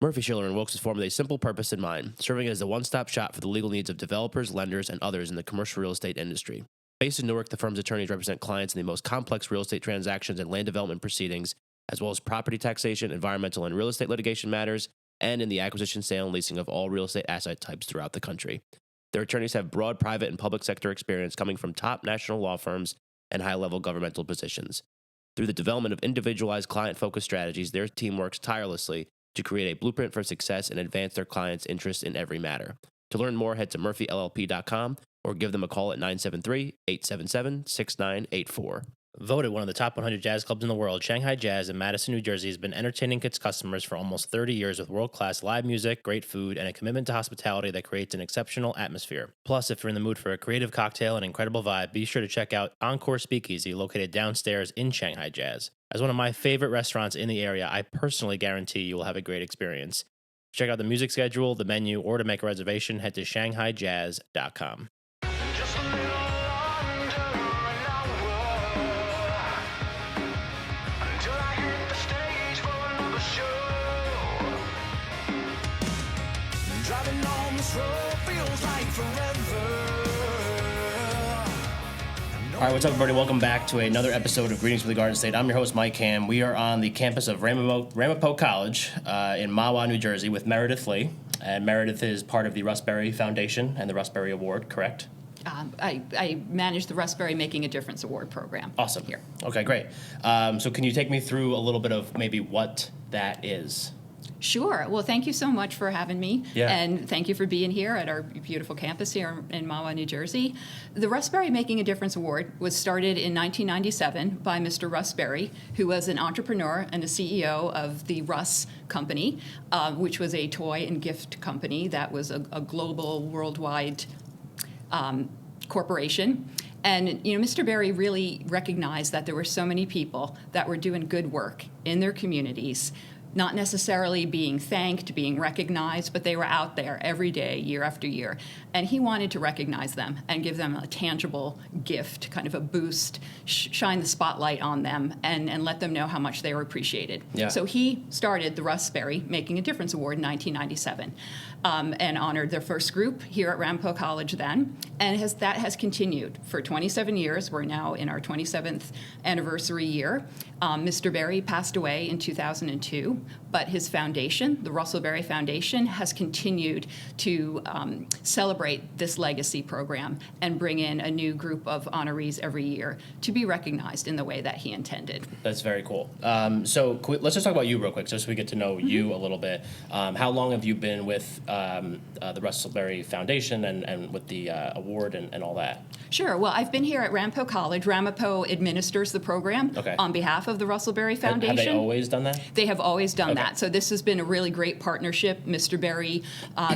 Murphy, Schiller, and Wilkes is formed with a simple purpose in mind, serving as the one-stop shop for the legal needs of developers, lenders, and others in the commercial real estate industry. Based in Newark, the firm's attorneys represent clients in the most complex real estate transactions and land development proceedings, as well as property taxation, environmental and real estate litigation matters, and in the acquisition, sale, and leasing of all real estate asset types throughout the country. Their attorneys have broad private and public sector experience coming from top national law firms and high-level governmental positions. Through the development of individualized client-focused strategies, their team works tirelessly to create a blueprint for success and advance their clients' interests in every matter. To learn more, head to murphyllp.com or give them a call at 973-877-6984. Voted one of the top 100 jazz clubs in the world, Shanghai Jazz in Madison, New Jersey has been entertaining its customers for almost 30 years with world-class live music, great food, and a commitment to hospitality that creates an exceptional atmosphere. Plus, if you're in the mood for a creative cocktail and incredible vibe, be sure to check out Encore Speakeasy, located downstairs in Shanghai Jazz. As one of my favorite restaurants in the area, I personally guarantee you will have a great experience. Check out the music schedule, the menu, or to make a reservation, head to shanghaijazz.com. All right, what's up, everybody? Welcome back to another episode of Greetings from the Garden State. I'm your host, Mike Ham. We are on the campus of Ramapo College in Mayo, New Jersey, with Meredith Lee. And Meredith is part of the Russ Berrie Foundation and the Russ Berrie Award, correct? I manage the Russ Berrie Making a Difference Award program. Awesome. Here. Okay, great. So can you take me through a little bit of maybe what that is? Sure. Well, thank you so much for having me. Yeah. And thank you for being here at our beautiful campus here in Mayo, New Jersey. The Russ Berrie Making a Difference Award was started in 1997 by Mr. Russ Berrie, who was an entrepreneur and a CEO of the Russ Company, which was a toy and gift company that was a global, worldwide corporation. And, Mr. Berrie really recognized that there were so many people that were doing good work in their communities, not necessarily being thanked, being recognized, but they were out there every day, year after year. And he wanted to recognize them and give them a tangible gift, kind of a boost, shine the spotlight on them, and let them know how much they were appreciated. Yeah. So he started the Russ Berrie Making a Difference Award in 1997 and honored their first group here at Ramapo College then. And that has continued for 27 years. We're now in our 27th anniversary year. Mr. Berrie passed away in 2002, but his foundation, the Russell Berrie Foundation, has continued to celebrate this legacy program and bring in a new group of honorees every year to be recognized in the way that he intended. That's very cool. So let's just talk about you real quick, just so we get to know you a little bit. How long have you been with the Russell Berrie Foundation and with the award and all that? Sure. Well, I've been here at Ramapo College. Ramapo administers the program on behalf of the Russell Berrie Foundation. Have they always done that? They have always done that. So this has been a really great partnership. Mr. Berrie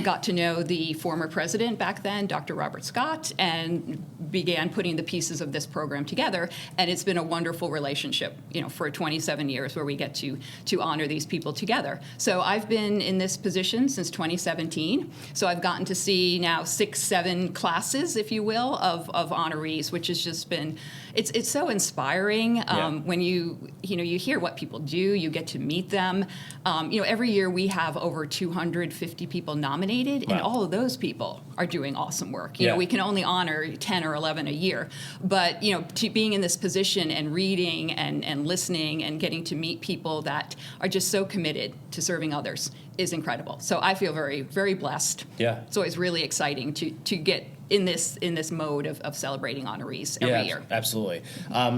got to know the former president back then, Dr. Robert Scott, and began putting the pieces of this program together. And it's been a wonderful relationship, for 27 years where we get to honor these people together. So I've been in this position since 2017. So I've gotten to see now 6-7 classes, if you will, of honorees, which has just been, it's so inspiring when you hear what people do, you get to meet them. Every year we have over 250 people nominated, and all of those people are doing awesome work. We can only honor 10 or 11 a year, but to being in this position and reading and listening and getting to meet people that are just so committed to serving others is incredible. So I feel very, very blessed. Yeah. It's always really exciting to get in this mode of celebrating honorees every year. Absolutely.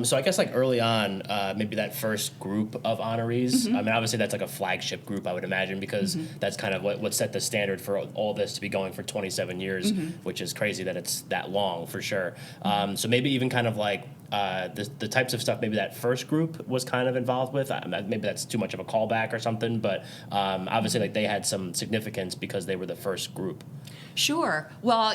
So I guess early on, maybe that first group of honorees, I mean, obviously that's like a flagship group, I would imagine, because that's kind of what set the standard for all this to be going for 27 years, which is crazy that it's that long for sure. So maybe even kind of the types of stuff maybe that first group was kind of involved with. Maybe that's too much of a callback or something, but obviously they had some significance because they were the first group. Sure. Well,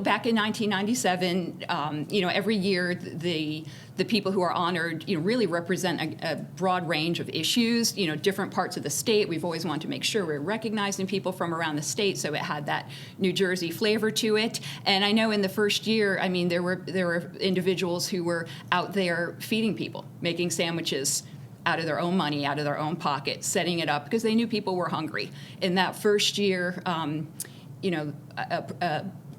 back in 1997, every year the people who are honored, really represent a broad range of issues, different parts of the state. We've always wanted to make sure we're recognizing people from around the state, so it had that New Jersey flavor to it. And I know in the first year, I mean, there were individuals who were out there feeding people, making sandwiches out of their own money, out of their own pocket, setting it up because they knew people were hungry. In that first year,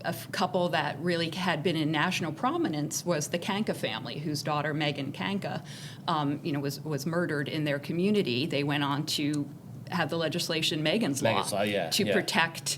a couple that really had been in national prominence was the Kanka family, whose daughter Megan Kanka, was murdered in their community. They went on to have the legislation Megan's Law to protect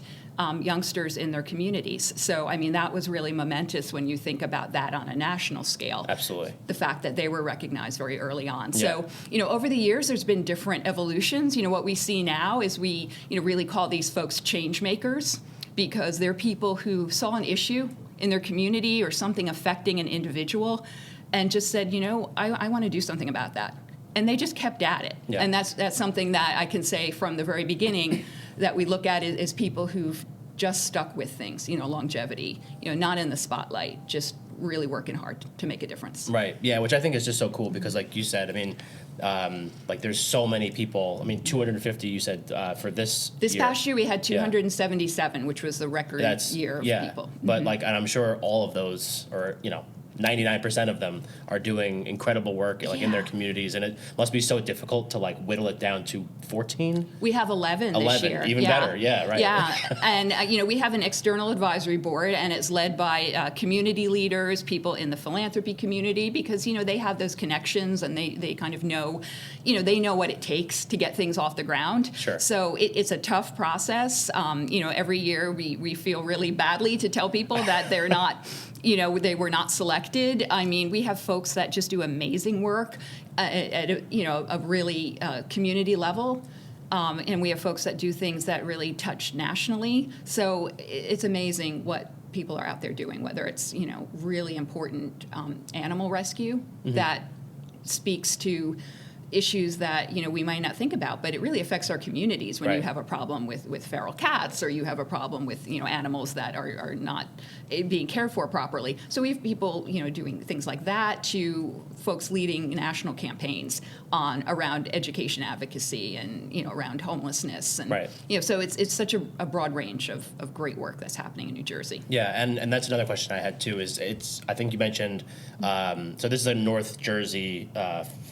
youngsters in their communities. So, I mean, that was really momentous when you think about that on a national scale. Absolutely. The fact that they were recognized very early on. So, over the years, there's been different evolutions. What we see now is we, really call these folks change makers, because they're people who saw an issue in their community or something affecting an individual and just said, I want to do something about that. And they just kept at it. Yeah. And that's something that I can say from the very beginning that we look at it as people who've just stuck with things, longevity, not in the spotlight, just really working hard to make a difference. Right. Yeah, which I think is just so cool because, like you said, I mean, there's so many people. I mean, 250 you said for this year. Past year we had 277, which was the record year of people. But and I'm sure all of those are, 99% of them are doing incredible work in their communities, and it must be so difficult to whittle it down to 14. We have 11 this year. Even better. Yeah, right. Yeah, and we have an external advisory board, and it's led by community leaders, people in the philanthropy community, because they have those connections and they kind of know, they know what it takes to get things off the ground. Sure. So it's a tough process. Every year we feel really badly to tell people that they're not. They were not selected. I mean, we have folks that just do amazing work at a really community level. And we have folks that do things that really touch nationally. So it's amazing what people are out there doing, whether it's, really important animal rescue that speaks to issues that we might not think about, but it really affects our communities when you have a problem with feral cats, or you have a problem with animals that are not being cared for properly. So we have people doing things like that, to folks leading national campaigns around education advocacy and around homelessness, and so it's such a broad range of great work that's happening in New Jersey. Yeah, and that's another question I had too. I think you mentioned so this is a North Jersey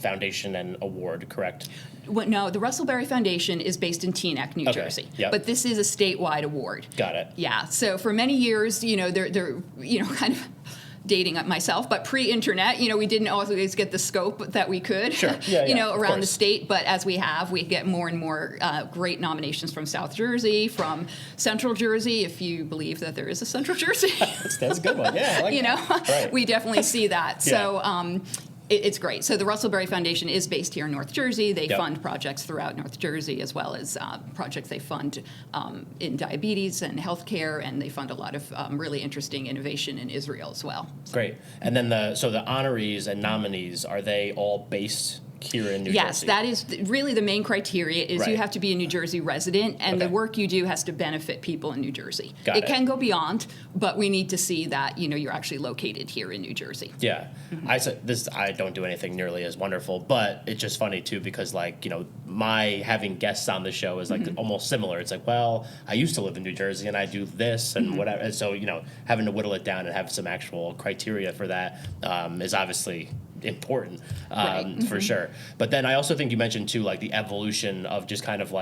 foundation and award, correct? Well, no, the Russell Berrie Foundation is based in Teaneck, New Jersey. Yep. But this is a statewide award. Got it. Yeah. So for many years, they're kind of dating up myself, but pre-internet, we didn't always get the scope that we could, around the state. But as we get more and more great nominations from South Jersey, from Central Jersey, if you believe that there is a Central Jersey. That's a good one. Yeah, I like that. We definitely see that. So it's great. So the Russell Berrie Foundation is based here in North Jersey. They fund projects throughout North Jersey, as well as projects they fund in diabetes and healthcare, and they fund a lot of really interesting innovation in Israel as well. So. Great. And then the honorees and nominees, are they all based here in New Jersey? Yes, that is really the main criteria is you have to be a New Jersey resident, and the work you do has to benefit people in New Jersey. It can go beyond, but we need to see that you're actually located here in New Jersey. Yeah. I don't do anything nearly as wonderful, but it's just funny too because my having guests on the show is almost similar. It's well, I used to live in New Jersey and I do this and whatever. And so having to whittle it down and have some actual criteria for that is obviously important for sure. But then I also think you mentioned too the evolution of just kind of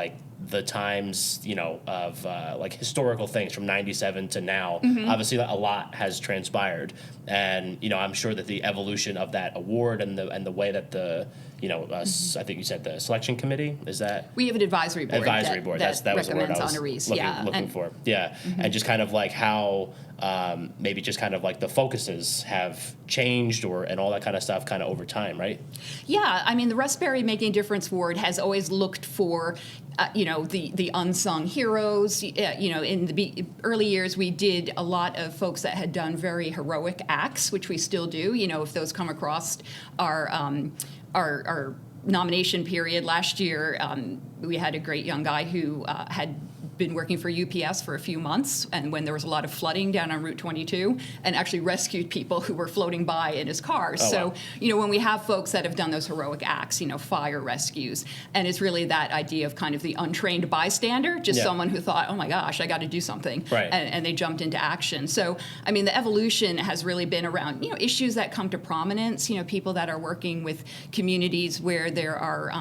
the times of historical things from 97 to now. Obviously a lot has transpired, and I'm sure that the evolution of that award and the way that the I think you said the selection committee, is that we have an advisory board that was the word I was honorees. looking for. And just kind of how maybe just kind of the focuses have changed and all that kind of stuff kind of over time, right? Yeah, I mean, the Russ Berrie Making a Difference Award has always looked for the unsung heroes. In the early years, we did a lot of folks that had done very heroic acts, which we still do. If those come across our nomination period last year, we had a great young guy who had been working for UPS for a few months, and when there was a lot of flooding down on Route 22, and actually rescued people who were floating by in his cars. Oh, so, wow. When we have folks that have done those heroic acts, fire rescues, and it's really that idea of kind of the untrained bystander, just someone who thought, oh my gosh, I got to do something, right. and they jumped into action. So, the evolution has really been around, issues that come to prominence, people that are working with communities where there are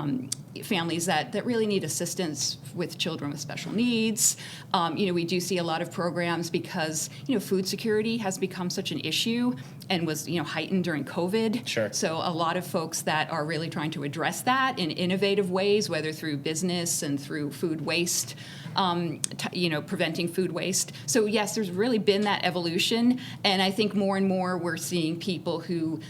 families that really need assistance with children with special needs. We do see a lot of programs because, food security has become such an issue and was, heightened during COVID. Sure. So a lot of folks that are really trying to address that in innovative ways, whether through business and through food waste, preventing food waste. So yes, there's really been that evolution, and I think more and more we're seeing people who,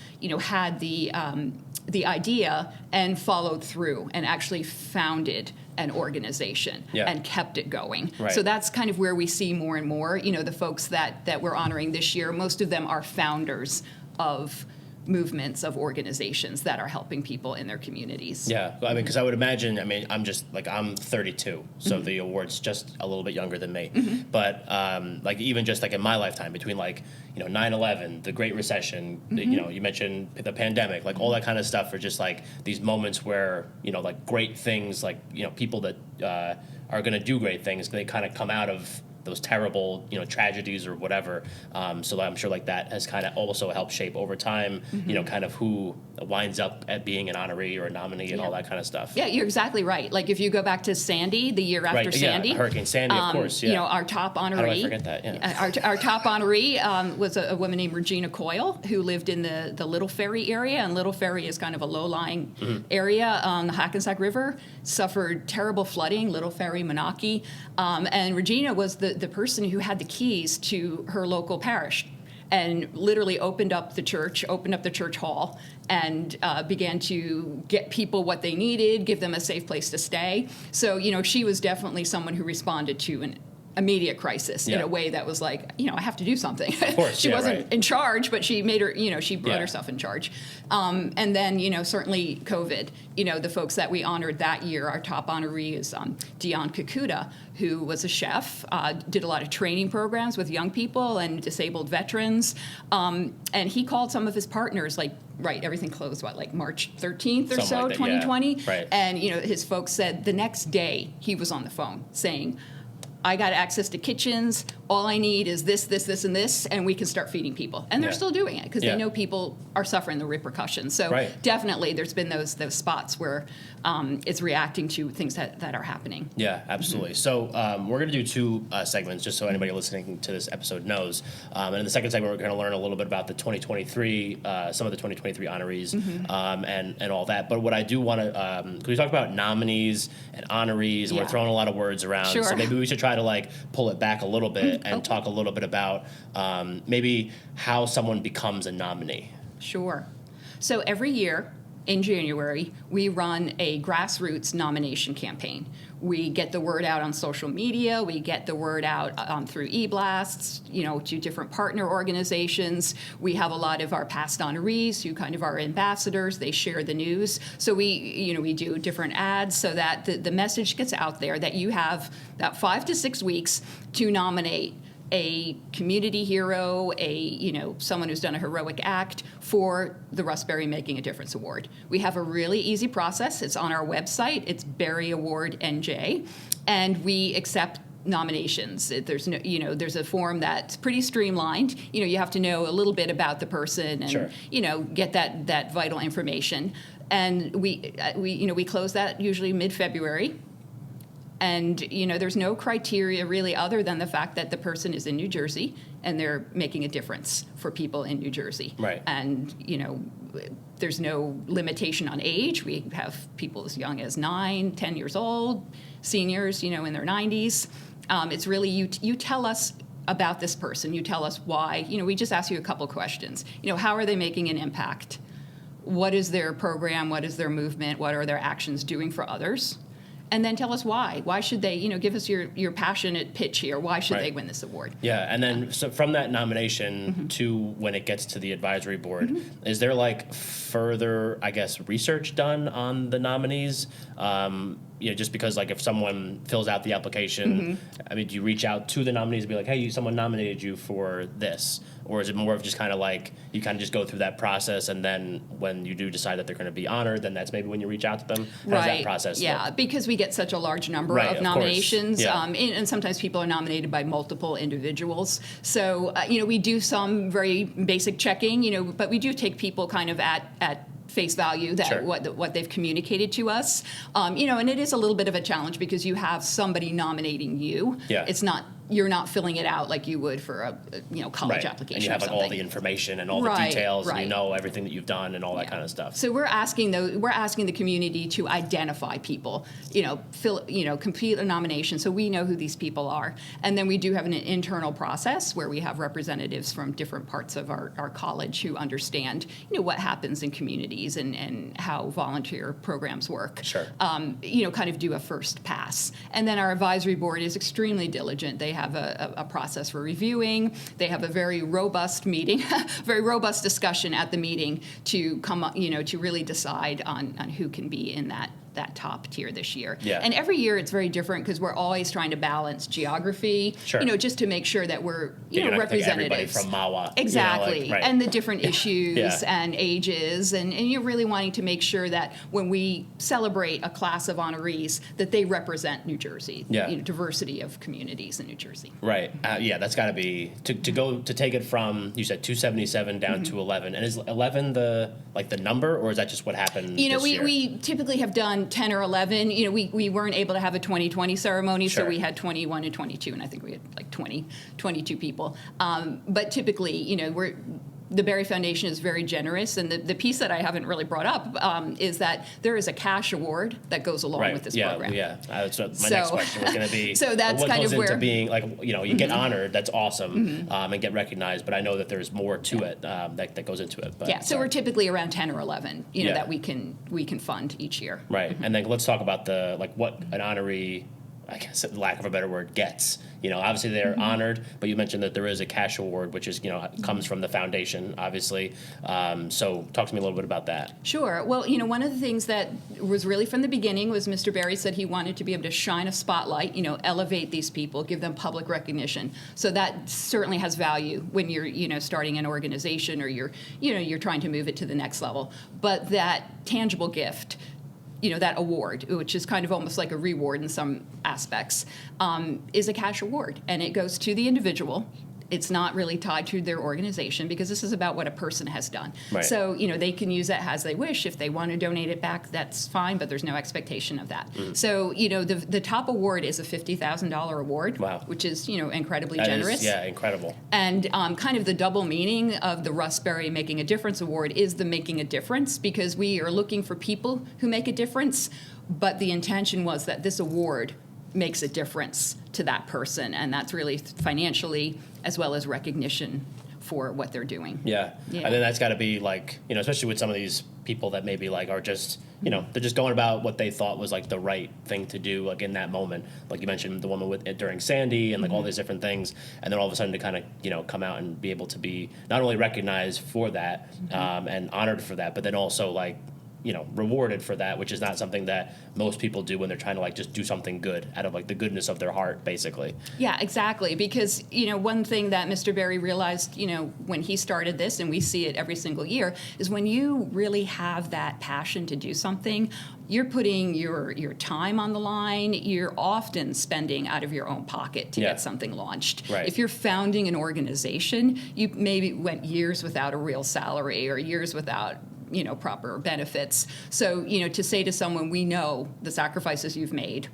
had the idea and followed through and actually founded an organization and kept it going. Right. So that's kind of where we see more and more, the folks that we're honoring this year, most of them are founders of movements, of organizations that are helping people in their communities. Yeah, because I would imagine, I'm 32, so the award's just a little bit younger than me. But even just in my lifetime, between 9/11, the Great Recession, you mentioned the pandemic, all that kind of stuff are just these moments where, great things, people that are going to do great things, they kind of come out of those terrible, tragedies or whatever. So I'm sure that has kind of also helped shape over time, kind of who winds up at being an honoree or a nominee and all that kind of stuff. Yeah, you're exactly right. If you go back to Sandy, the year after Sandy. Hurricane Sandy, of course. Yeah. Our top honoree. How do I forget that? Yeah. Our top honoree was a woman named Regina Coyle, who lived in the Little Ferry area, and Little Ferry is kind of a low-lying area on the Hackensack River. Suffered terrible flooding, Little Ferry, Moonachie, and Regina was the person who had the keys to her local parish, and literally opened up the church hall, and began to get people what they needed, give them a safe place to stay. So, she was definitely someone who responded to an immediate crisis in a way that was I have to do something. Of course, she wasn't in charge, but she made her, she brought herself in charge. And then, certainly COVID, the folks that we honored that year, our top honoree is Dion Kakuta, who was a chef, did a lot of training programs with young people and disabled veterans. And he called some of his partners, everything closed, March 13th or so, 2020? Yeah. Right. And, his folks said the next day he was on the phone saying, I got access to kitchens. All I need is this, and this, and we can start feeding people. And they're still doing it because they know people are suffering the repercussions. So definitely there's been those spots where it's reacting to things that are happening. Yeah, absolutely. So we're going to do two segments just so anybody listening to this episode knows. And in the second segment, we're going to learn a little bit about the 2023, some of the 2023 honorees and all that. But what I do want to, we talk about nominees and honorees, and we're throwing a lot of words around. Sure. So maybe we should try to pull it back a little bit and talk a little bit about maybe how someone becomes a nominee. Sure. So every year in January, we run a grassroots nomination campaign. We get the word out on social media. We get the word out through e-blasts, to different partner organizations. We have a lot of our past honorees who kind of are ambassadors. They share the news. So we do different ads so that the message gets out there that you have about 5 to 6 weeks to nominate a community hero, someone who's done a heroic act for the Russ Berrie Making a Difference Award. We have a really easy process. It's on our website. It's Berrie Award NJ, and we accept nominations. There's there's a form that's pretty streamlined. You have to know a little bit about the person and get that vital information. And we close that usually mid-February. And, there's no criteria really other than the fact that the person is in New Jersey and they're making a difference for people in New Jersey. Right. And, there's no limitation on age. We have people as young as 9, 10 years old, seniors, in their 90s. It's really you tell us about this person. You tell us why. We just ask you a couple questions. How are they making an impact? What is their program? What is their movement? What are their actions doing for others? and then tell us why. Why should they, give us your passionate pitch here. Why should they win this award? Yeah, and then so from that nomination to when it gets to the advisory board, is there like further, I guess, research done on the nominees? Just because like if someone fills out the application, I mean, do you reach out to the nominees and be like, hey, someone nominated you for this? Or is it more of just kind of like you kind of just go through that process, and then when you do decide that they're going to be honored, then that's maybe when you reach out to them? How does that process look? Because we get such a large number of nominations, and sometimes people are nominated by multiple individuals. So, we do some very basic checking, but we do take people kind of at face value that what they've communicated to us, and it is a little bit of a challenge because you have somebody nominating you. It's not. You're not filling it out like you would for a college application. And you have like all the information and all the details, and you know everything that you've done and all that kind of stuff. So we're asking the community to identify people, complete a nomination so we know who these people are, and then we do have an internal process where we have representatives from different parts of our college who understand what happens in communities and how volunteer programs work. Kind of do a first pass, and then our advisory board is extremely diligent. They have a process for reviewing. They have a very robust meeting, very robust discussion at the meeting to come up, to really decide on who can be in that top tier this year. And every year it's very different because we're always trying to balance geography, just to make sure that we're, representatives. Everybody from Mawa. Exactly. And the different issues and ages. And you're really wanting to make sure that when we celebrate a class of honorees, that they represent New Jersey, diversity of communities in New Jersey. That's got to be, to take it from, you said 277 down to 11. And is 11 the number, or is that just what happened this year? We typically have done 10 or 11. We weren't able to have a 2020 ceremony, so we had 21 and 22, and I think we had like 22 people. But typically, the Berrie Foundation is very generous, and the piece that I haven't really brought up is that there is a cash award that goes along with this program. That's what my next question was going to be. So that's what kind goes of where into being you get honored. That's awesome, and get recognized. But I know that there's more to it that goes into it. But, so we're typically around 10 or 11, that we can fund each year. And then let's talk about what an honoree, I guess, lack of a better word, gets. Obviously they're honored, but you mentioned that there is a cash award, which is, comes from the foundation, obviously. So talk to me a little bit about that. Sure. Well, one of the things that was really from the beginning was Mr. Berrie said he wanted to be able to shine a spotlight, elevate these people, give them public recognition. So that certainly has value when you're, starting an organization or you're trying to move it to the next level. But that tangible gift, that award, which is kind of almost like a reward in some aspects, is a cash award. And it goes to the individual. It's not really tied to their organization because this is about what a person has done. So, they can use it as they wish. If they want to donate it back, that's fine, but there's no expectation of that. So, the top award is a $50,000 award, which is, incredibly generous. Incredible. And kind of the double meaning of the Russ Berrie Making a Difference award is the making a difference, because we are looking for people who make a difference, but the intention was that this award makes a difference to that person, and that's really financially as well as recognition for what they're doing. And then that's got to be especially with some of these people that maybe are just they're just going about what they thought was the right thing to do in that moment, like you mentioned the woman during Sandy and all these different things, and then all of a sudden to kind of come out and be able to be not only recognized for that and honored for that, but then also rewarded for that, which is not something that most people do when they're trying to just do something good out of the goodness of their heart, basically. Yeah, exactly. Because, one thing that Mr. Berrie realized, when he started this, and we see it every single year, is when you really have that passion to do something, you're putting your time on the line. You're often spending out of your own pocket to get something launched. If you're founding an organization, you maybe went years without a real salary or years without proper benefits. So, to say to someone, we know the sacrifices you've made,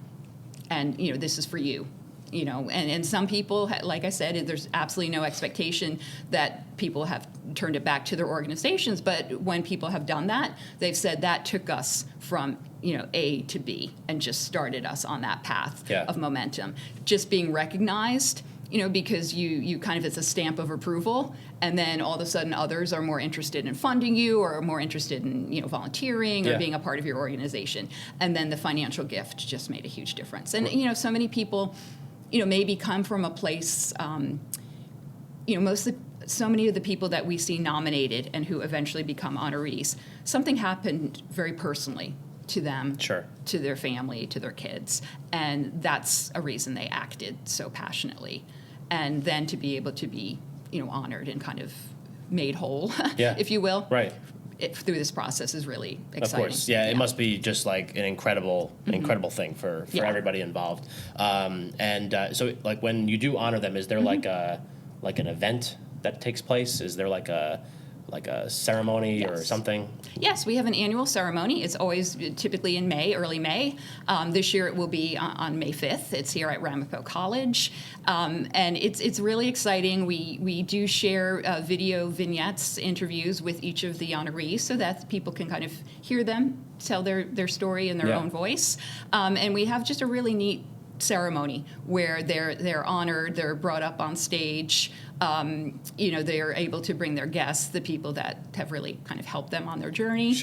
and, this is for you, and some people, like I said, there's absolutely no expectation that people have turned it back to their organizations. But when people have done that, they've said that took us from, A to B and just started us on that path of momentum. Just being recognized, because you kind of, it's a stamp of approval, and then all of a sudden others are more interested in funding you or more interested in, volunteering or being a part of your organization. And then the financial gift just made a huge difference. And, so many people, maybe come from a place, so many of the people that we see nominated and who eventually become honorees, something happened very personally to them, to their family, to their kids. And that's a reason they acted so passionately. And then to be able to be, honored and kind of made whole, if you will, through this process is really exciting. Of course, it must be just like an incredible thing for everybody involved. So like when you do honor them, is there like an event that takes place? Is there like a ceremony or something? Yes, we have an annual ceremony. It's always typically in May, early May. This year it will be on May 5th. It's here at Ramapo College. And it's really exciting. We do share video vignettes, interviews with each of the honorees so that people can kind of hear them tell their story in their own voice. And we have just a really neat ceremony where they're honored, they're brought up on stage, they're able to bring their guests, the people that have really kind of helped them on their journey.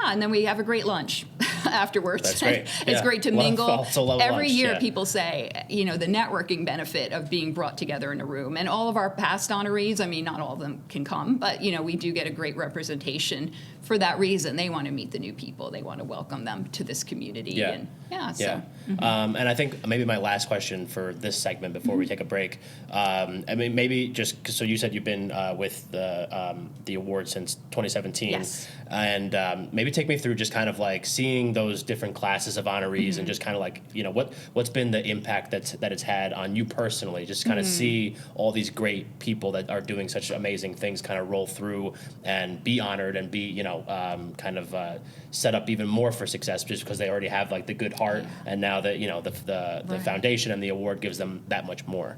And then we have a great lunch afterwards. That's great. It's great to mingle. Every year lunch, people say, the networking benefit of being brought together in a room. And all of our past honorees, not all of them can come, but, we do get a great representation for that reason. They want to meet the new people. They want to welcome them to this community. And and I think maybe my last question for this segment before we take a break, maybe just so you said you've been with the award since 2017, and maybe take me through just kind of like seeing those different classes of honorees and just kind of like what's been the impact that it's had on you personally. Just kind of see all these great people that are doing such amazing things kind of roll through and be honored and be set up even more for success just because they already have like the good heart, and now that the foundation and the award gives them that much more.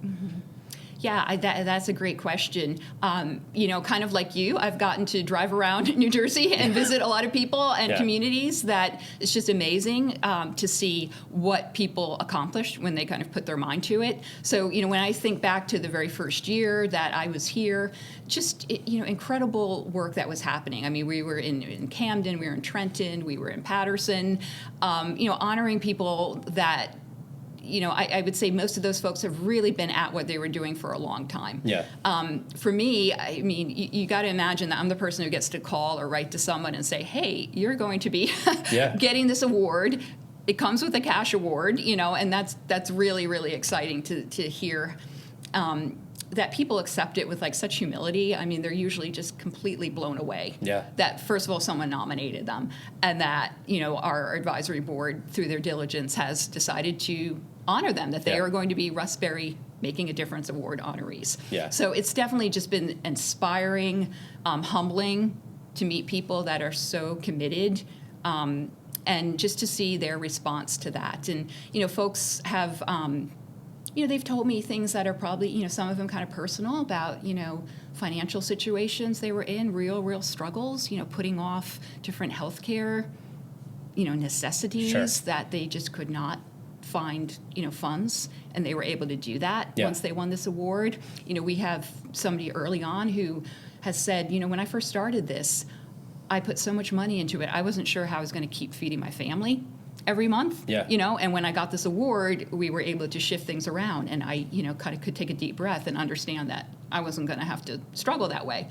Yeah, that's a great question. Kind of like you, I've gotten to drive around New Jersey and visit a lot of people and communities that it's just amazing to see what people accomplish when they kind of put their mind to it. So, when I think back to the very first year that I was here, just, incredible work that was happening. We were in Camden, we were in Trenton, we were in Patterson, honoring people that, I would say most of those folks have really been at what they were doing for a long time. For me, you got to imagine that I'm the person who gets to call or write to someone and say, hey, you're going to be getting this award. It comes with a cash award, and that's really, really exciting to hear that people accept it with like such humility. They're usually just completely blown away. That first of all, someone nominated them, and that, our advisory board through their diligence has decided to honor them, that they are going to be Russ Berrie Making a Difference Award honorees. So it's definitely just been inspiring, humbling to meet people that are so committed, and just to see their response to that. And, folks have, they've told me things that are probably, some of them kind of personal about, financial situations they were in, real struggles, putting off different healthcare, necessities that they just could not find, funds, and they were able to do that once they won this award. We have somebody early on who has said, when I first started this, I put so much money into it, I wasn't sure how I was going to keep feeding my family every month, and when I got this award, we were able to shift things around, and I, kind of could take a deep breath and understand that I wasn't going to have to struggle that way.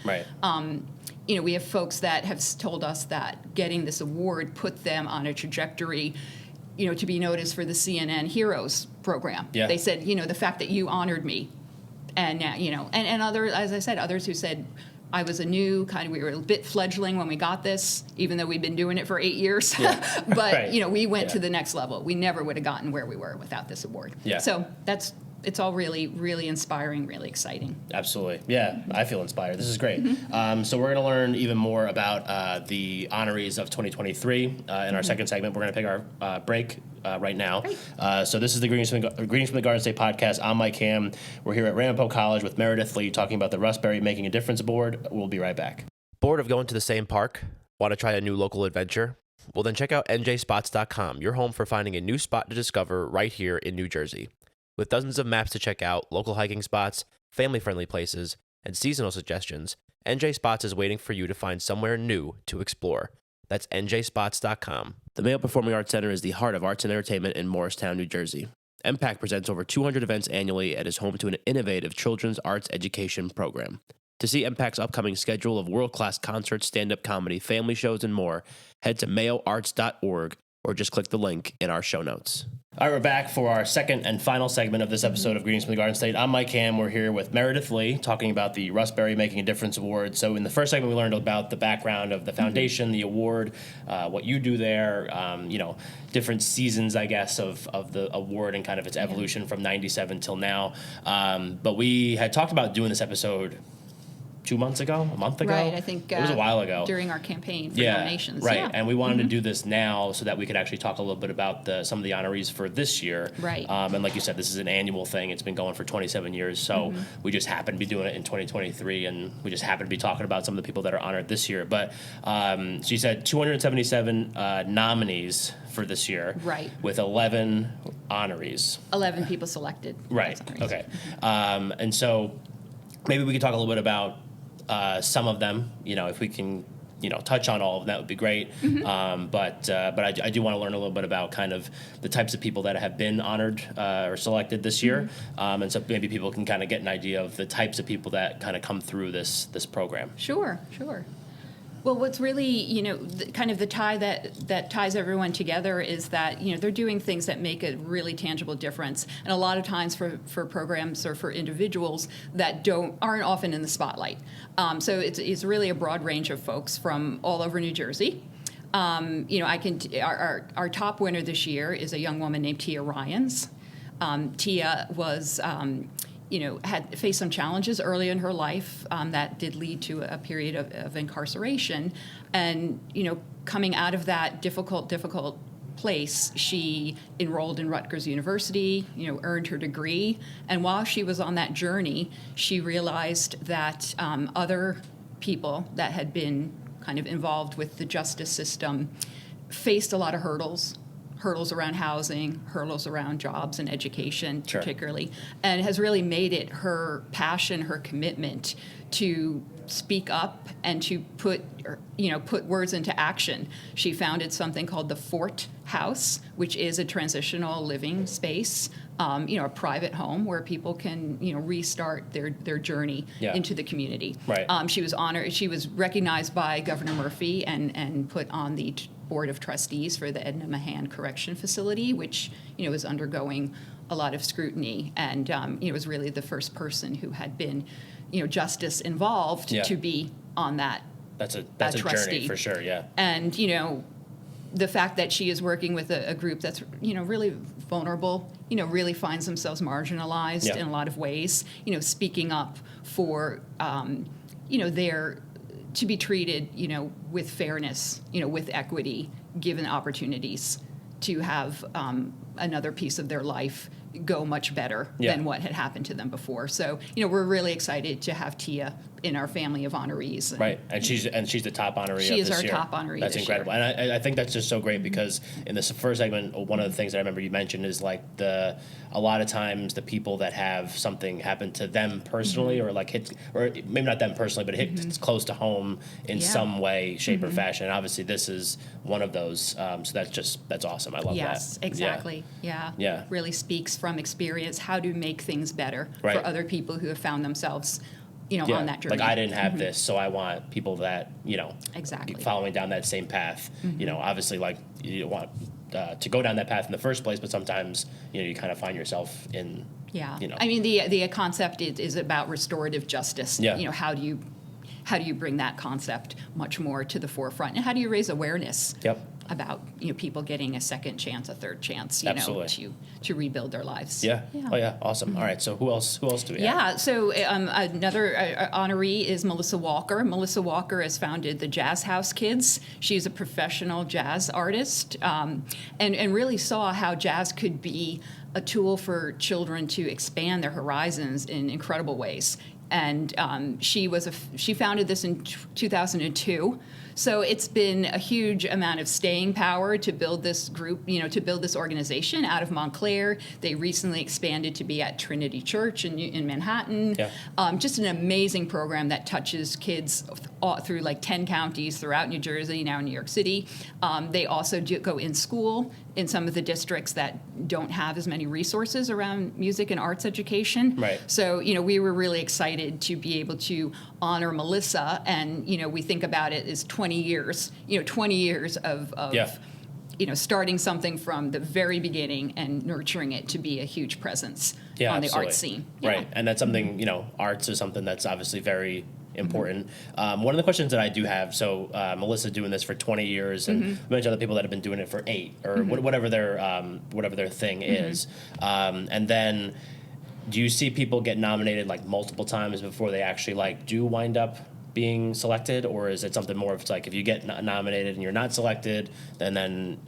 We have folks that have told us that getting this award put them on a trajectory, to be noticed for the CNN Heroes program. They said, the fact that you honored me, and now, and other, as I said, others who said, I was we were a bit fledgling when we got this, even though we've been doing it for 8 years. But, we went to the next level. We never would have gotten where we were without this award. So it's all really, really inspiring, really exciting. Absolutely. Yeah, I feel inspired. This is great. So we're going to learn even more about the honorees of 2023 in our second segment. We're going to take our break right now. So this is the Greetings from the Garden State podcast. I'm Mike Ham. We're here at Ramapo College with Meredith Lee talking about the Russ Berrie Making a Difference Board. We'll be right back. Bored of going to the same park? Want to try a new local adventure? Well, then check out NJspots.com, your home for finding a new spot to discover right here in New Jersey. With dozens of maps to check out, local hiking spots, family-friendly places, and seasonal suggestions, NJspots is waiting for you to find somewhere new to explore. That's NJspots.com. The Mayo Performing Arts Center is the heart of arts and entertainment in Morristown, New Jersey. MPAC presents over 200 events annually and is home to an innovative children's arts education program. To see MPAC's upcoming schedule of world-class concerts, stand-up comedy, family shows, and more, head to mayoarts.org or just click the link in our show notes. All right, we're back for our second and final segment of this episode of Greetings from the Garden State. I'm Mike Ham. We're here with Meredith Lee talking about the Russ Berrie Making a Difference Award. So in the first segment, we learned about the background of the foundation, the award, what you do there, different seasons, I guess, of the award and kind of its evolution from 97 till now. But we had talked about doing this episode 2 months ago, a month ago? Right, I think it was a while ago. During our campaign for nominations. Right, yeah. And we wanted to do this now so that we could actually talk a little bit about some of the honorees for this year. Right. And like you said, this is an annual thing. It's been going for 27 years, so we just happen to be doing it in 2023, and we just happen to be talking about some of the people that are honored this year. But so you said 277 nominees for this year. Right. With 11 honorees. 11 people selected. Right, okay. And so maybe we could talk a little bit about some of them, if we can, touch on all of them, that would be great. But I do want to learn a little bit about kind of the types of people that have been honored or selected this year. And so maybe people can kind of get an idea of the types of people that kind of come through this program. Sure. Well, what's really, kind of the tie that ties everyone together is that, they're doing things that make a really tangible difference. And a lot of times for programs or for individuals that aren't often in the spotlight. So it's really a broad range of folks from all over New Jersey. Our top winner this year is a young woman named Tia Ryans. Tia was... had faced some challenges early in her life that did lead to a period of incarceration. And, coming out of that difficult place, she enrolled in Rutgers University, earned her degree. And while she was on that journey, she realized that other people that had been kind of involved with the justice system faced a lot of hurdles around housing, hurdles around jobs and education, particularly, and has really made it her passion, her commitment to speak up and to put words into action. She founded something called the Fort House, which is a transitional living space, a private home where people can, restart their journey into the community. Right. She was honored. She was recognized by Governor Murphy and put on the Board of Trustees for the Edna Mahan Correction Facility, which is undergoing a lot of scrutiny, and was really the first person who had been, justice involved to be on that. That's a journey for sure, yeah. And the fact that she is working with a group that's really vulnerable, really finds themselves marginalized in a lot of ways, speaking up for their to be treated, with fairness, with equity, given opportunities to have another piece of their life go much better than what had happened to them before. So, we're really excited to have Tia in our family of honorees. Right, and she's the top honoree of this year. She is our top honoree. That's incredible, and I think that's just so great because in this first segment, one of the things that I remember you mentioned is like a lot of times the people that have something happen to them personally or like hit, or maybe not them personally, but it hits close to home in some way, shape, or fashion. And obviously, this is one of those. So that's awesome. I love that. Yes, exactly. Yeah. Really speaks from experience how to make things better for other people who have found themselves on that journey. Like I didn't have this, so I want people that, exactly following down that same path. Obviously, like you don't want to go down that path in the first place, but sometimes, you kind of find yourself in, I mean, the concept is about restorative justice. How do you bring that concept much more to the forefront, and how do you raise awareness about people getting a second chance, a third chance, to rebuild their lives. Oh yeah, awesome. All right, so who else do we have? So another honoree is Melissa Walker. Melissa Walker has founded the Jazz House Kids. She's a professional jazz artist, and really saw how jazz could be a tool for children to expand their horizons in incredible ways. And she founded this in 2002. So it's been a huge amount of staying power to build this group, to build this organization out of Montclair. They recently expanded to be at Trinity Church in Manhattan. Yeah. Just an amazing program that touches kids all through like 10 counties throughout New Jersey, now in New York City. They also go in school in some of the districts that don't have as many resources around music and arts education. Right. So, we were really excited to be able to honor Melissa, and, we think about it as 20 years, 20 years of starting something from the very beginning and nurturing it to be a huge presence on the art scene. Yeah. Right, and that's something, arts is something that's obviously very important. One of the questions that I do have, so Melissa doing this for 20 years, and a bunch of other people that have been doing it for 8, or whatever their thing is, and then do you see people get nominated like multiple times before they actually like do wind up being selected, or is it something more of it's like if you get nominated and you're not selected, then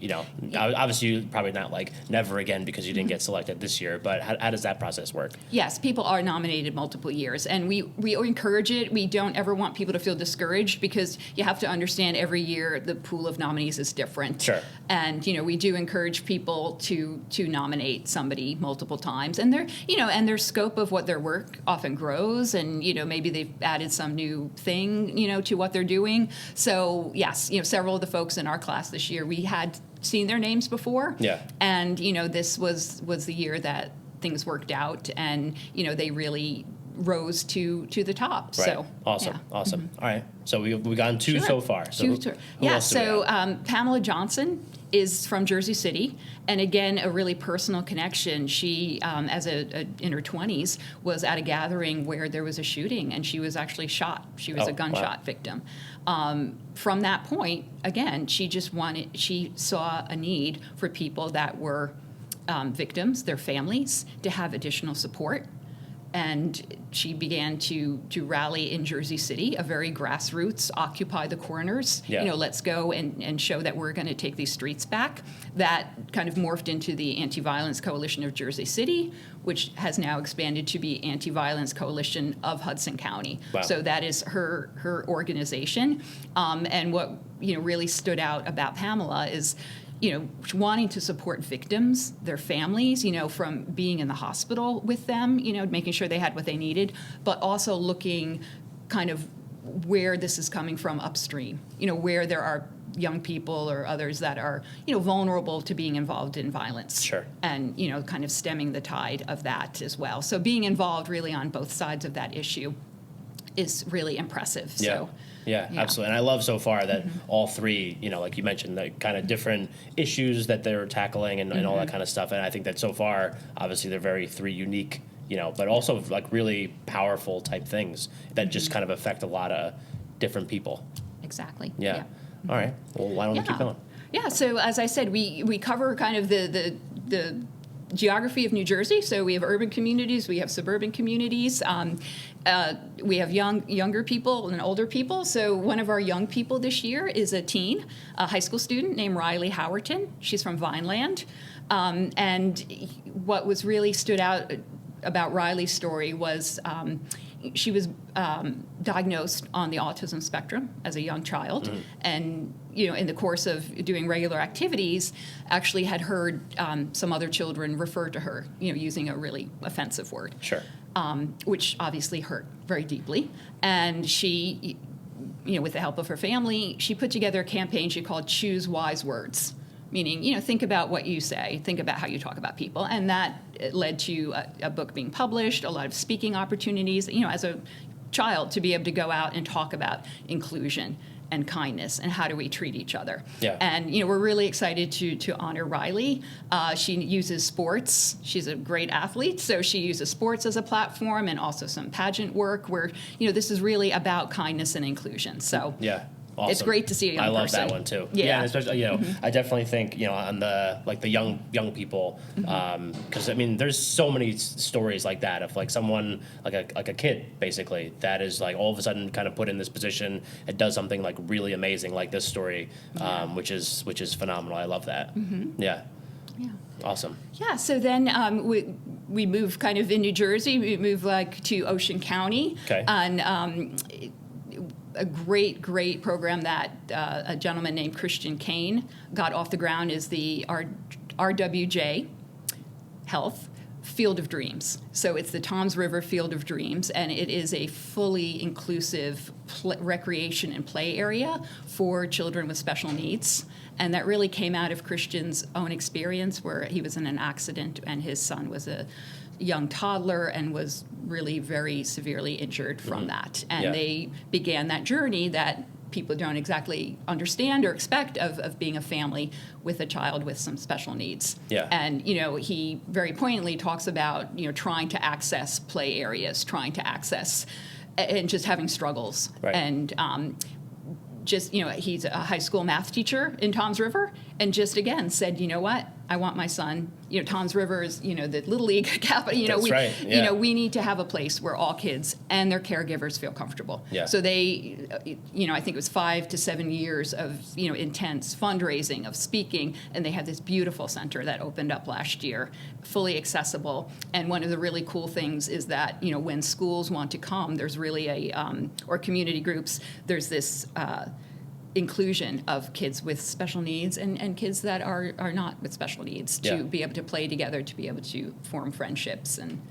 obviously you probably not like never again because you didn't get selected this year, but how does that process work? Yes, people are nominated multiple years, and we encourage it. We don't ever want people to feel discouraged, because you have to understand every year the pool of nominees is different. Sure. And we do encourage people to nominate somebody multiple times, and their scope of what their work often grows, and maybe they've added some new thing to what they're doing. So yes, several of the folks in our class this year, we had seen their names before. Yeah. And this was the year that things worked out, and they really rose to the top. Right. So awesome. Yeah. Awesome. All right. So we've gotten 2 so far. So who else do we have? Pamela Johnson is from Jersey City, and again, a really personal connection. She, in her 20s, was at a gathering where there was a shooting, and she was actually shot. She was a gunshot victim. From that point, again, she saw a need for people that were victims, their families, to have additional support. And she began to rally in Jersey City, a very grassroots, occupy the corners, let's go and show that we're going to take these streets back. That kind of morphed into the Anti-Violence Coalition of Jersey City, which has now expanded to be Anti-Violence Coalition of Hudson County. Wow. So that is her organization. And what really stood out about Pamela is wanting to support victims, their families, from being in the hospital with them, making sure they had what they needed, but also looking kind of where this is coming from upstream, where there are young people or others that are, vulnerable to being involved in violence. Sure. And, kind of stemming the tide of that as well. So being involved really on both sides of that issue is really impressive. Yeah. So, yeah, absolutely. And I love so far that all 3, like you mentioned, the kind of different issues that they're tackling and all that kind of stuff. And I think that so far, obviously, they're very 3 unique, but also like really powerful type things that just kind of affect a lot of different people. Exactly. Yeah. All right. Well, why don't we keep going? Yeah. So as I said, we cover kind of the geography of New Jersey. So we have urban communities, we have suburban communities. We have younger people and older people. So one of our young people this year is a teen, a high school student named Riley Howerton. She's from Vineland. And what was really stood out about Riley's story was she was diagnosed on the autism spectrum as a young child, and in the course of doing regular activities, actually had heard some other children refer to her, using a really offensive word. Sure. Which obviously hurt very deeply, and she, with the help of her family, she put together a campaign she called "Choose Wise Words." Meaning, think about what you say, think about how you talk about people. And that led to a book being published, a lot of speaking opportunities, as a child to be able to go out and talk about inclusion and kindness and how do we treat each other. Yeah. And, we're really excited to honor Riley. She uses sports. She's a great athlete, so she uses sports as a platform and also some pageant work where, this is really about kindness and inclusion. So yeah. Awesome. It's great to see a young person. I love that one too. Yeah, and especially I definitely think on the young people, because there's so many stories like that of like someone like a kid basically that is like all of a sudden kind of put in this position and does something like really amazing like this story, which is phenomenal. I love that. Yeah. Yeah. Awesome. Yeah, so then we moved kind of in New Jersey. We moved to Ocean County. Okay. And a great program that a gentleman named Christian Kane got off the ground is the RWJ Health Field of Dreams. So it's the Toms River Field of Dreams, and it is a fully inclusive recreation and play area for children with special needs. And that really came out of Christian's own experience, where he was in an accident and his son was a young toddler and was really very severely injured from that. And they began that journey that people don't exactly understand or expect of being a family with a child with some special needs. Yeah. And, he very poignantly talks about, trying to access play areas, trying to access, and just having struggles. Right. And he's a high school math teacher in Toms River, and just again said, you know what, I want my son. Toms River is, the Little League capital. That's right. Yeah. We need to have a place where all kids and their caregivers feel comfortable. Yeah. So they, I think it was 5 to 7 years of, intense fundraising, of speaking, and they had this beautiful center that opened up last year, fully accessible. And one of the really cool things is that, when schools want to come, there's really or community groups, there's this inclusion of kids with special needs and kids that are not with special needs to be able to play together, to be able to form friendships and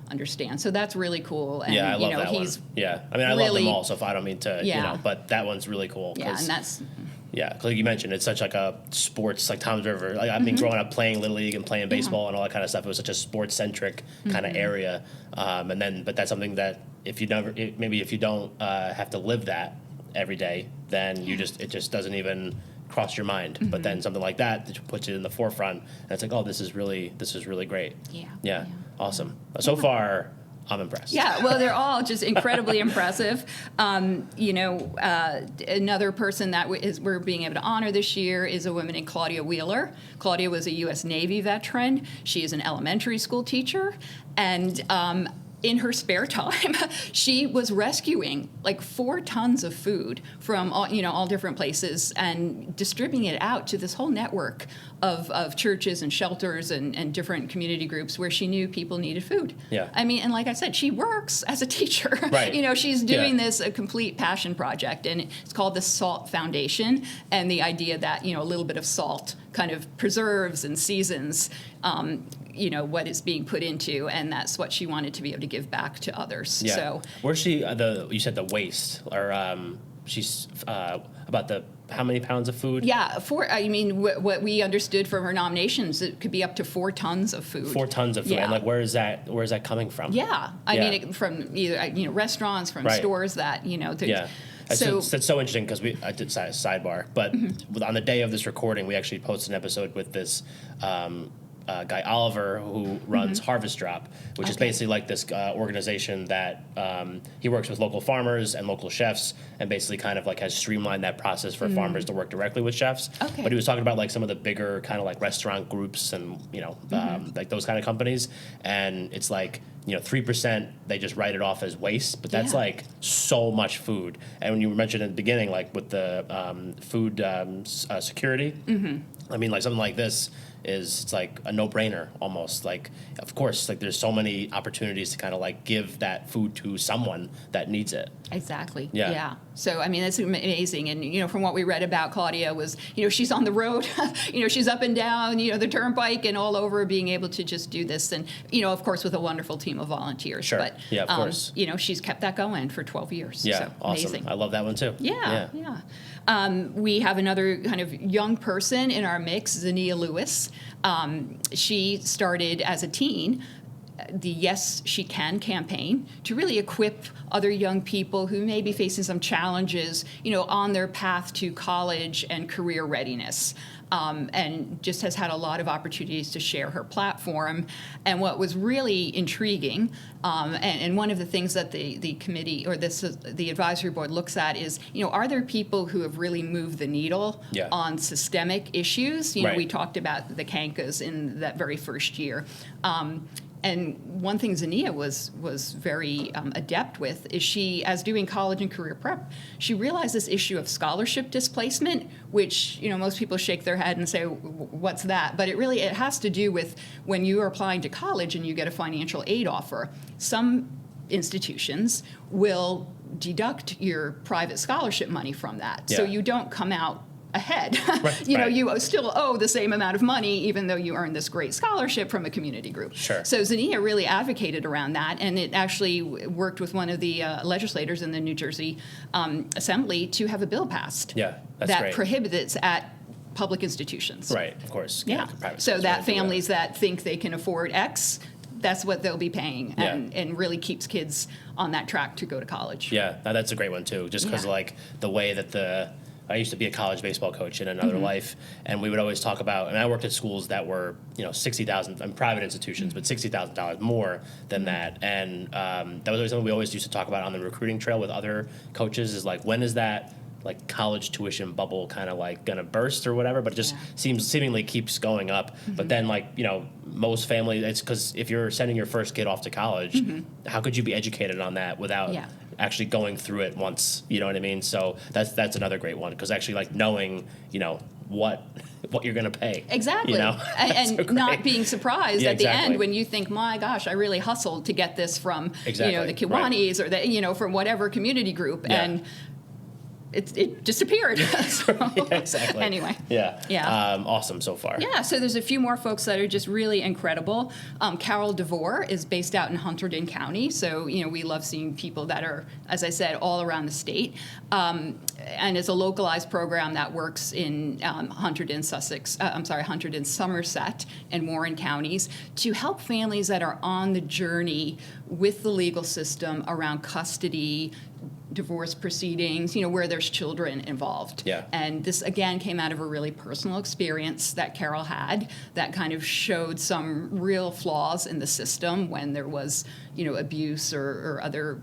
understand. So that's really cool. And, I love that one. Yeah, I mean, I love them all, so if I don't mean to, but that one's really cool. Yeah, and that's... Yeah, like you mentioned, it's such like a sports, like Toms River. Like I've been growing up playing Little League and playing baseball and all that kind of stuff. It was such a sports-centric kind of area. But that's something that if you don't have to live that every day, then it just doesn't even cross your mind. But then something like that puts it in the forefront, and it's like, oh, this is really great. Yeah. Awesome. So far, I'm impressed. Yeah, well, they're all just incredibly impressive. Another person that we're being able to honor this year is a woman named Claudia Wheeler. Claudia was a U.S. Navy veteran. She is an elementary school teacher, and in her spare time, she was rescuing 4 tons of food from all different places and distributing it out to this whole network of churches and shelters and different community groups where she knew people needed food. Yeah. I mean, and like I said, she works as a teacher. Right. She's doing this a complete passion project, and it's called the Salt Foundation. And the idea that a little bit of salt kind of preserves and seasons what is being put into, and that's what she wanted to be able to give back to others. Yeah. So where's she? You said the waste, or she's about the how many pounds of food? Yeah, what we understood from her nominations, it could be up to 4 tons of food. 4 tons of food, and where is that coming from? Yeah, I mean, from either restaurants, from stores that Yeah. So it's so interesting because I did sidebar, but on the day of this recording, we actually posted an episode with this guy Oliver who runs Harvest Drop, which is basically like this organization that he works with local farmers and local chefs, and basically kind of like has streamlined that process for farmers to work directly with chefs. Okay. But he was talking about like some of the bigger kind of like restaurant groups and like those kind of companies, and it's like 3% they just write it off as waste, but that's like so much food. And when you mentioned in the beginning, like with the food security, I mean, like something like this it's like a no-brainer almost. Like, of course, like there's so many opportunities to kind of like give that food to someone that needs it. Exactly. Yeah. So, I mean, that's amazing. And, from what we read about Claudia was, she's on the road, she's up and down, the turnpike and all over, being able to just do this. And, of course, with a wonderful team of volunteers. Sure. But, yeah, of course. She's kept that going for 12 years. Yeah, so, awesome. Amazing. I love that one too. Yeah. We have another kind of young person in our mix, Zania Lewis. She started as a teen the Yes She Can campaign to really equip other young people who may be facing some challenges, on their path to college and career readiness. And just has had a lot of opportunities to share her platform. And what was really intriguing, and one of the things that the committee or the advisory board looks at is, are there people who have really moved the needle on systemic issues? We talked about the Kankas in that very first year. And one thing Zania was very adept with is she, as doing college and career prep, she realized this issue of scholarship displacement, which, you know, most people shake their head and say, what's that? But it has to do with when you are applying to college and you get a financial aid offer, some institutions will deduct your private scholarship money from that. So you don't come out ahead. Right, you know, you still owe the same amount of money, even though you earned this great scholarship from a community group. Sure. So Zania really advocated around that, and it actually worked with one of the legislators in the New Jersey Assembly to have a bill passed that great. Prohibits at public institutions. Right, of course. Yeah. So that families that think they can afford X, that's what they'll be paying, and really keeps kids on that track to go to college. Yeah, that's a great one too, just because like the way that I used to be a college baseball coach in another life, and we would always talk about, and I worked at schools that were, you know, $60,000, private institutions, but $60,000 more than that. And that was always something we always used to talk about on the recruiting trail with other coaches, is like, when is that like college tuition bubble kind of like gonna burst or whatever? But it just seemingly keeps going up. But then, like, you know, most families, it's because if you're sending your first kid off to college, how could you be educated on that without actually going through it once? You know what I mean? So that's another great one, because actually, like, knowing, you know, what you're going to pay. Exactly. You know? And not being surprised at the end when you think, my gosh, I really hustled to get this from, you know, the Kiwanis or the, you know, from whatever community group. And it disappeared. Exactly. Anyway. Awesome so far. Yeah, so there's a few more folks that are just really incredible. Carol DeVore is based out in Hunterdon County, so, you know, we love seeing people that are, as I said, all around the state. And it's a localized program that works in Hunterdon, Somerset, and Warren counties to help families that are on the journey with the legal system around custody, divorce proceedings, you know, where there's children involved. And this, again, came out of a really personal experience that Carol had that kind of showed some real flaws in the system when there was, you know, abuse or other,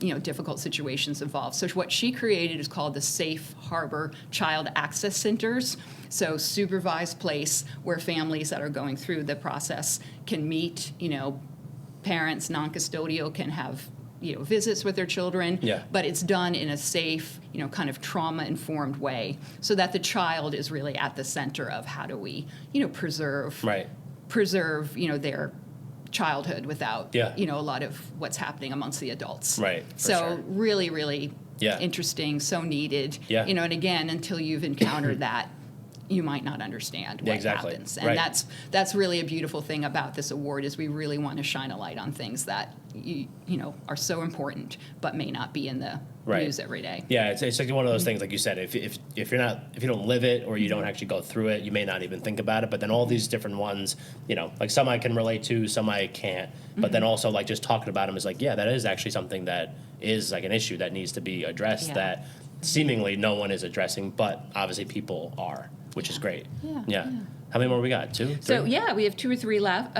you know, difficult situations involved. So what she created is called the Safe Harbor Child Access Centers. So supervised place where families that are going through the process can meet, you know, parents, non-custodial, can have, you know, visits with their children, but it's done in a safe, you know, kind of trauma-informed way, so that the child is really at the center of how do we, you know, preserve, you know, their childhood without, you know, a lot of what's happening amongst the adults. So really, really interesting, so needed, you know, and again, until you've encountered that, you might not understand what happens. And that's really a beautiful thing about this award, is we really want to shine a light on things that you know are so important but may not be in the news every day. Yeah, it's like one of those things, like you said, if you don't live it, or you don't actually go through it, you may not even think about it. But then all these different ones, you know, like some I can relate to, some I can't. But then also, like, just talking about them is like, that is actually something that is like an issue that needs to be addressed that seemingly no one is addressing, but obviously people are, which is great. How many more we got? 2, 3? So we have 2 or 3 left.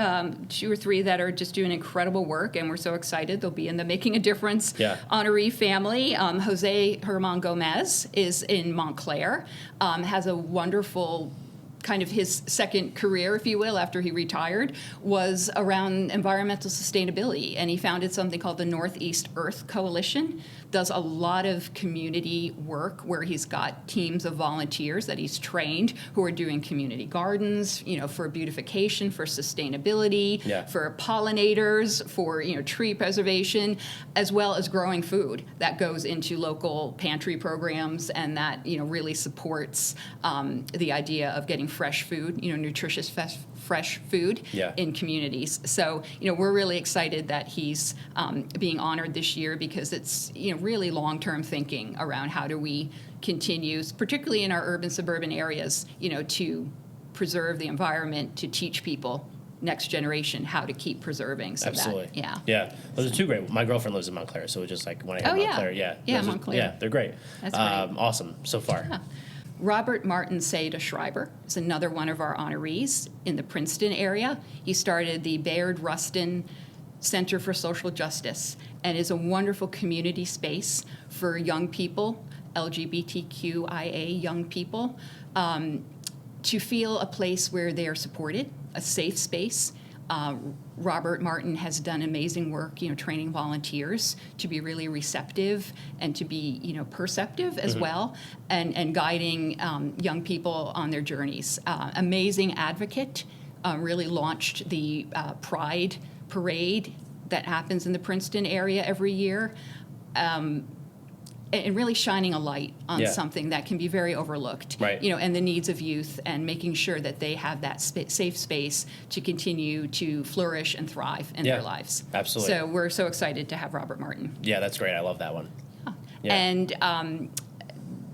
2 or 3 that are just doing incredible work, and we're so excited. They'll be in the Making a Difference honoree family. Jose Herman Gomez is in Montclair, has a wonderful kind of his second career, if you will, after he retired, was around environmental sustainability. And he founded something called the Northeast Earth Coalition, does a lot of community work where he's got teams of volunteers that he's trained who are doing community gardens, you know, for beautification, for sustainability, for pollinators, for, you know, tree preservation, as well as growing food that goes into local pantry programs, and that, you know, really supports the idea of getting fresh food, you know, nutritious fresh food in communities. So, you know, we're really excited that he's being honored this year, because it's, you know, really long-term thinking around how do we continue, particularly in our urban, suburban areas, you know, to preserve the environment, to teach people, next generation, how to keep preserving. So Absolutely. Those are 2 great. My girlfriend lives in Montclair, so it's just like when I hear Montclair, Montclair. They're great. That's great. Awesome so far. Robert Martin Seda Schreiber is another one of our honorees in the Princeton area. He started the Bayard Rustin Center for Social Justice, and is a wonderful community space for young people, LGBTQIA young people, to feel a place where they are supported, a safe space, Robert Martin has done amazing work, training volunteers to be really receptive and to be, perceptive as well, and guiding young people on their journeys. Amazing advocate, really launched the Pride Parade that happens in the Princeton area every year. And really shining a light on something that can be very overlooked, right. And the needs of youth, and making sure that they have that safe space to continue to flourish and thrive in their lives. Absolutely. So we're so excited to have Robert Martin. Yeah, that's great. I love that one. Yeah. And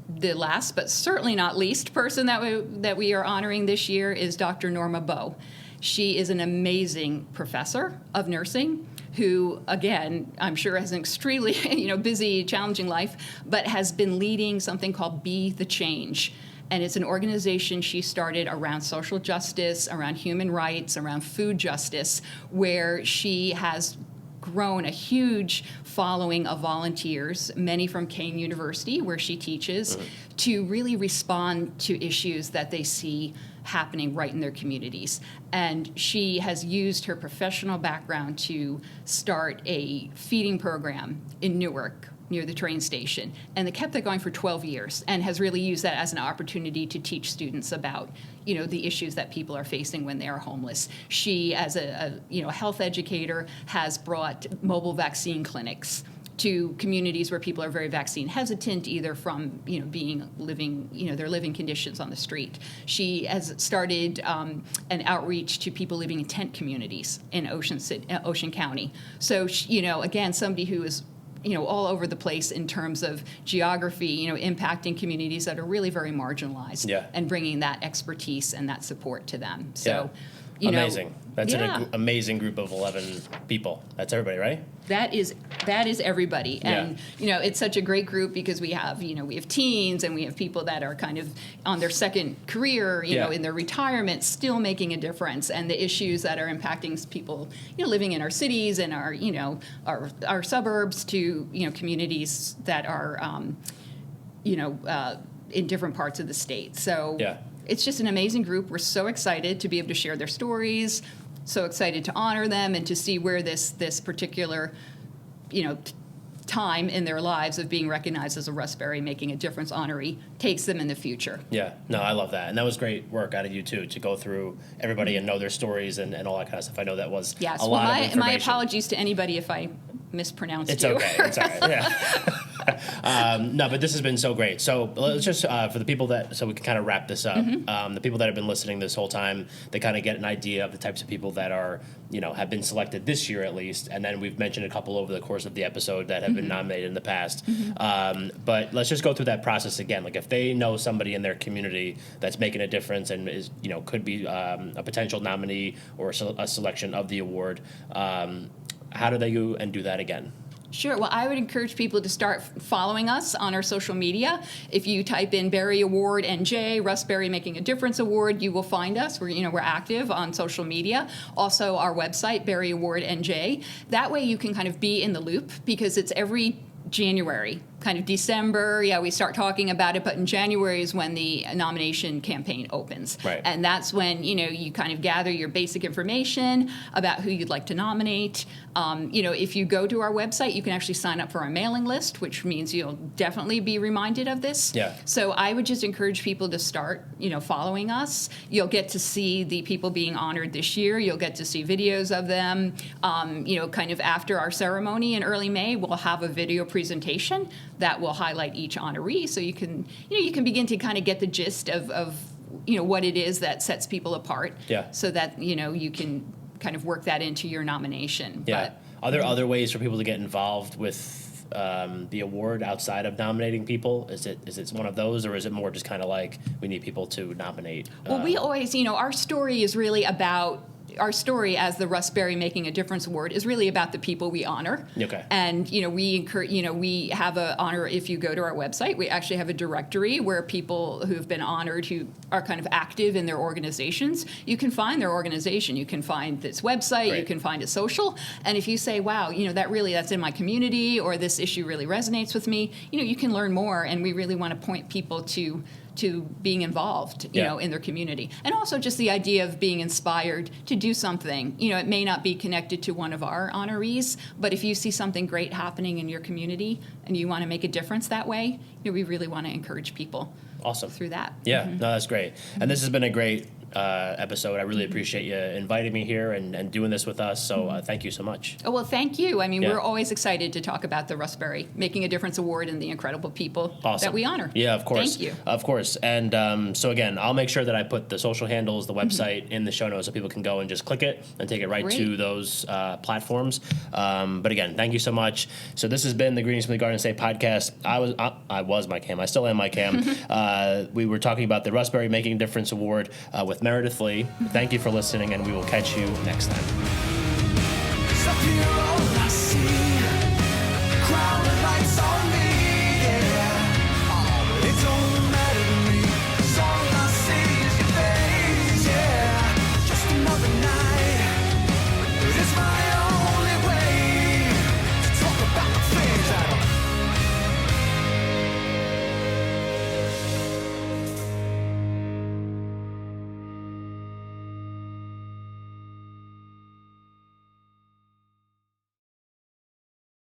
the last, but certainly not least, person that we are honoring this year is Dr. Norma Bowe. She is an amazing professor of nursing, who, again, I'm sure has an extremely, busy, challenging life, but has been leading something called Be the Change. And it's an organization she started around social justice, around human rights, around food justice, where she has grown a huge following of volunteers, many from Kean University, where she teaches, to really respond to issues that they see happening right in their communities. And she has used her professional background to start a feeding program in Newark, near the train station, and they kept that going for 12 years, and has really used that as an opportunity to teach students about, the issues that people are facing when they are homeless. She, as a health educator, has brought mobile vaccine clinics to communities where people are very vaccine hesitant, either from living their living conditions on the street. She has started an outreach to people living in tent communities in Ocean County. So again, somebody who is all over the place in terms of geography, impacting communities that are really very marginalized, and bringing that expertise and that support to them. So, amazing. That's an amazing group of 11 people. That's everybody, right? That is everybody. And, it's such a great group because we have teens, and we have people that are kind of on their second career, in their retirement, still making a difference. And the issues that are impacting people, living in our cities and our suburbs to, communities that are, in different parts of the state. So it's just an amazing group. We're so excited to be able to share their stories, so excited to honor them, and to see where this particular, time in their lives of being recognized as a Russ Berrie Making a Difference honoree takes them in the future. Yeah, no, I love that. And that was great work out of you, too, to go through everybody and know their stories and all that kind of stuff. I know that was a lot of information. My apologies to anybody if I mispronounced it's you. Okay. It's all right. Yeah. No, but this has been so great. So let's just, for the people so we can kind of wrap this up, the people that have been listening this whole time, they kind of get an idea of the types of people that are, have been selected this year at least. And then we've mentioned a couple over the course of the episode that have been nominated in the past. But let's just go through that process again. Like, if they know somebody in their community that's making a difference and is, could be a potential nominee or a selection of the award, how do they go and do that again? Sure. Well, I would encourage people to start following us on our social media. If you type in Berrie Award NJ, Russ Berrie Making a Difference Award, you will find us. We're active on social media. Also, our website, Berrie Award NJ. That way you can kind of be in the loop, because it's every January, kind of December, we start talking about it, but in January is when the nomination campaign opens. Right. And that's when, you kind of gather your basic information about who you'd like to nominate. If you go to our website, you can actually sign up for our mailing list, which means you'll definitely be reminded of this. Yeah. So I would just encourage people to start, following us. You'll get to see the people being honored this year. You'll get to see videos of them. Kind of after our ceremony in early May, we'll have a video presentation that will highlight each honoree, so you can begin to kind of get the gist of what it is that sets people apart. Yeah. So that you can kind of work that into your nomination. Yeah. Are there other ways for people to get involved with the award outside of nominating people? Is it one of those, or is it more just kind of like we need people to nominate? Well, we always, our story is really about. Our story as the Russ Berrie Making a Difference Award is really about the people we honor. Okay. And, we have a honor. If you go to our website, we actually have a directory where people who've been honored, who are kind of active in their organizations, you can find their organization. You can find this website. Right. You can find a social. And if you say, wow, that's in my community, or this issue really resonates with me, you can learn more. And we really want to point people to to being involved, you know, in their community. And also just the idea of being inspired to do something. You know, it may not be connected to one of our honorees, but if you see something great happening in your community and you want to make a difference that way, you know, we really want to encourage people through that. Yeah, no, that's great. And this has been a great episode. I really appreciate you inviting me here and doing this with us. So thank you so much. Oh, well, thank you. I mean, we're always excited to talk about the Russ Berrie Making a Difference Award and the incredible people that we honor. Yeah, of course. Thank you. Of course. And so again, I'll make sure that I put the social handles, the website in the show notes so people can go and just click it and take it right to those platforms. But again, thank you so much. So this has been the Greetings from the Garden State podcast. I was Mike Ham. I still am Mike Ham. We were talking about the Russ Berrie Making a Difference Award with Meredith Lee. Thank you for listening, and we will catch you next time. Crowd of lights on me.